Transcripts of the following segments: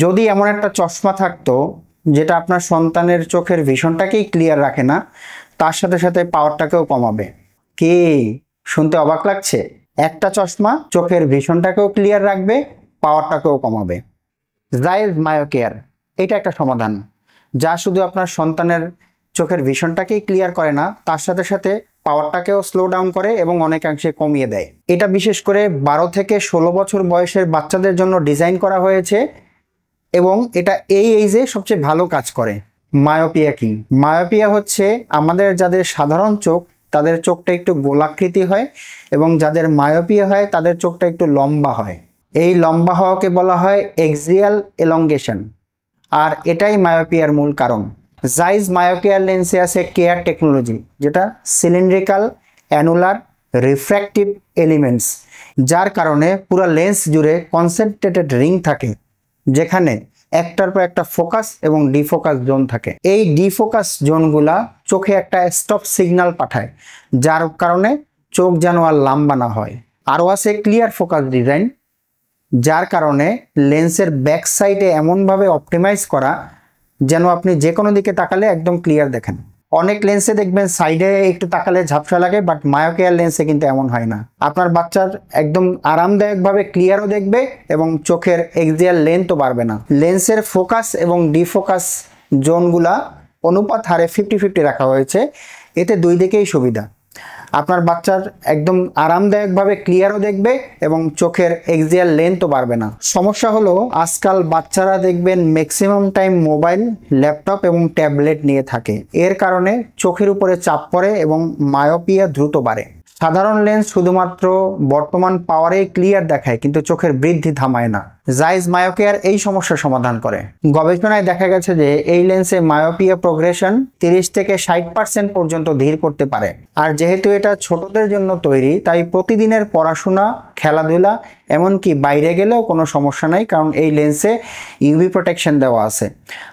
যদি এমন একটা চশমা থাকতো যেটা আপনার সন্তানের চোখের ভিশনটাকেই ক্লিয়ার রাখে না, তার সাথে সাথে পাওয়ারটাকেও কমাবে, কি শুনতে অবাক লাগছে? একটা চশমা চোখের ভিশনটাকেও ক্লিয়ার রাখবে, পাওয়ারটাকেও কমাবে। জায়েজ মায়ো কেয়ার, এটা একটা সমাধান যা শুধু আপনার সন্তানের চোখের ভিশনটাকেই ক্লিয়ার করে না, তার সাথে সাথে পাওয়ারটাকেও স্লো ডাউন করে এবং অনেকাংশে কমিয়ে দেয়। এটা বিশেষ করে 12 থেকে 16 বছর বয়সের বাচ্চাদের জন্য ডিজাইন করা হয়েছে এবং এটা এই এইজে সবচেয়ে ভালো কাজ করে। মায়োপিয়া কি? মায়োপিয়া হচ্ছে আমাদের যাদের সাধারণ চোখ তাদের চোখটা একটু গোলাকৃতি হয় এবং যাদের মায়োপিয়া হয় তাদের চোখটা একটু লম্বা হয়। এই লম্বা হওয়াকে বলা হয় এক্সিয়াল এলঙ্গেশন, আর এটাই মায়োপিয়ার মূল কারণ। জাইজ মায়োকেয়ার লেন্সে আছে কেয়ার টেকনোলজি, যেটা সিলিন্ড্রিক্যাল অ্যানুলার রিফ্র্যাক্টিভ এলিমেন্টস, যার কারণে পুরো লেন্স জুড়ে কনসেন্ট্রেটেড রিং থাকে যেখানে একটার পর একটা ফোকাস এবং ডিফোকাস জোন থাকে। এই ডিফোকাস জোনগুলা চোখে একটা স্টপ সিগন্যাল পাঠায়, যার কারণে চোখ যেন আর লম্বা না হয়। আরও আছে ক্লিয়ার ফোকাস ডিজাইন, যার কারণে লেন্সের ব্যাক সাইডে এমনভাবে অপটিমাইজ করা যেন আপনি যে কোনো দিকে তাকালে একদম ক্লিয়ার দেখেন। অনেক লেন্সে দেখবেন সাইডে একটু তাকালে ঝাপসা লাগে, বাট মায়োকেয়ার লেন্সে কিন্তু এমন হয় না। আপনার বাচ্চার একদম আরামদায়কভাবে ক্লিয়ারও দেখবে এবং চোখের এক্সিয়াল লেন্থও বাড়বে না। লেন্সের ফোকাস এবং ডিফোকাস জোনগুলা অনুপাত হারে 50-50 রাখা হয়েছে, এতে দুই দিকেই সুবিধা। আপনার বাচ্চার একদম আরামদায়কভাবে ক্লিয়ারও দেখবে এবং চোখের এক্সিয়াল লেন্থও বাড়বে না। সমস্যা হলো আজকাল বাচ্চারা দেখবেন ম্যাক্সিমাম টাইম মোবাইল, ল্যাপটপ এবং ট্যাবলেট নিয়ে থাকে। এর কারণে চোখের উপরে চাপ পড়ে এবং মায়োপিয়া দ্রুত বাড়ে। সাধারণ লেন্স শুধুমাত্র বর্তমান পাওয়ারে ক্লিয়ার দেখায় কিন্তু চোখের বৃদ্ধি থামায় না। জাইজ মায়োকেয়ার এই সমস্যার সমাধান করে। গবেষণায় দেখা গেছে যে এই লেন্সে মায়োপিয়া প্রোগ্রেশন 30 থেকে 60% পর্যন্ত ধীর করতে পারে। আর যেহেতু এটা ছোটদের জন্য তৈরি, তাই প্রতিদিনের পড়াশোনা, খেলাধুলা, এমনকি বাইরে গেলেও কোনো সমস্যা নাই, কারণ এই লেন্সে ইউভি প্রোটেকশন দেওয়া আছে।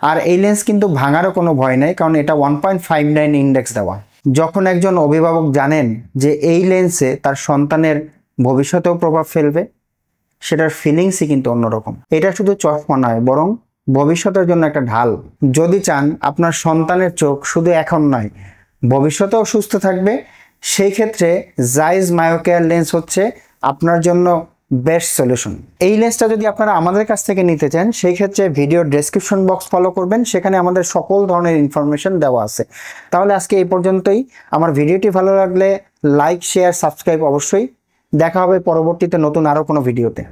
আর এই লেন্স কিন্তু ভাঙারও কোনো ভয় নেই, কারণ এটা 1.59 ইন্ডেক্স দেওয়া। যখন একজন অভিভাবক জানেন যে এই লেন্সে তার সন্তানের ভবিষ্যতেও প্রভাব ফেলবে, সেটার ফিলিংসই কিন্তু অন্যরকম। এটা শুধু চশমা নয়, বরং ভবিষ্যতের জন্য একটা ঢাল। যদি চান আপনার সন্তানের চোখ শুধু এখন নয়, ভবিষ্যতেও সুস্থ থাকবে, সেই ক্ষেত্রে জাইজ মায়োকেয়ার লেন্স হচ্ছে আপনার জন্য বেস্ট সলিউশন। এই লেন্সটা যদি আপনারা আমাদের কাছ থেকে নিতে চান, সেই ক্ষেত্রে ভিডিওর ডেসক্রিপশন বক্স ফলো করবেন, সেখানে আমাদের সকল ধরনের ইনফরমেশন দেওয়া আছে। তাহলে আজকে এই পর্যন্তই। আমার ভিডিওটি ভালো লাগলে লাইক, শেয়ার, সাবস্ক্রাইব অবশ্যই। দেখা হবে পরবর্তীতে নতুন আরও কোনো ভিডিওতে।